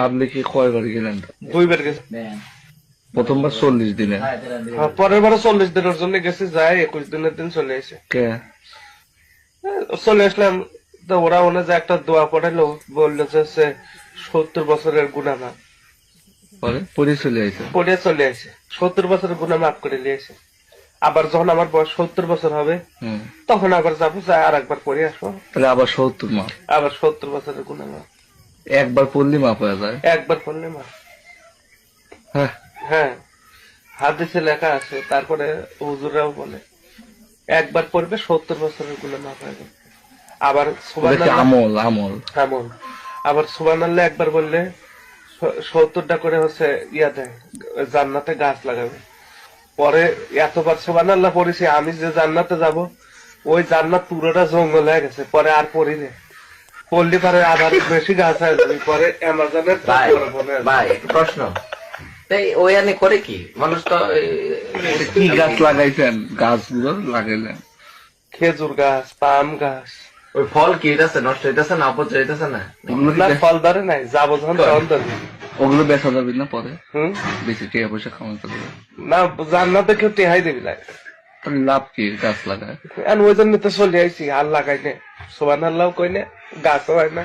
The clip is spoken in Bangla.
আপনি কি কয়বার গেলেন? 2 বার গেছি। প্রথমবার 40 দিনে। পরের বারও 40 দিনের জন্য গেছি, যাই 21 দিনের দিন চলে এসে কে চলে আসলাম। তো ওরা মনে যে একটা দোয়া পড়াইলো, বললো যে 70 বছরের গুনাহ মাফ। পরে পরে চলে আইছে। পড়ে চলে আসে 70 বছরের গুনাহ মাফ করে নিয়ে এসে। আবার যখন আমার বয়স 70 বছর হবে তখন আবার যাবো, যাই আর একবার পড়ে আসবো। তাহলে আবার 70 মাপ। আবার 70 বছরের গুনাহ মাফ। একবার পড়লে মাপ হয়ে যায়। একবার পড়লে মাফ। হ্যাঁ হ্যাঁ, হাদিসে লেখা আছে। তারপরে হুজুররাও বলে একবার পড়বে 70 বছরের গুনাহ মাফ হয়ে যাবে। আবার সুবহানাল্লাহ আমল আমল আমল। আবার সুবহানাল্লাহ একবার বললে 70টা করে হচ্ছে ইয়া দেয়, জান্নাতে গাছ লাগাবে। পরে এতবার সুবহানাল্লাহ পড়েছি আমি, যে জান্নাতে যাব ওই জান্নাত পুরোটা জঙ্গল হয়ে গেছে। পরে আর পড়ি না, পড়লে পরে আবার বেশি গাছ হয়ে যাবে। পরে অ্যামাজনের ভাই প্রশ্ন, তাই ওই আনে করে কি মানুষ তো কি গাছ লাগাইছেন? গাছগুলো লাগাইলেন? খেজুর গাছ, পাম গাছ। ওই ফল কি হইতেছে, নষ্ট হইতেছে না, অপচয় হইতেছে না? ওগুলো কি না, ফল ধরে নাই, যাবো যখন তখন ধরবে। ওগুলো বেচা যাবে না পরে? হম, বেশি টাকা পয়সা কামাতে হবে না জান্নাতে কেউ টেহাই দিবি না। তাহলে লাভ কি গাছ লাগায়? ওই জন্য তো চলে আইছি, আর লাগাই না। সুবহানাল্লাহ কই না, গাছও হয় না।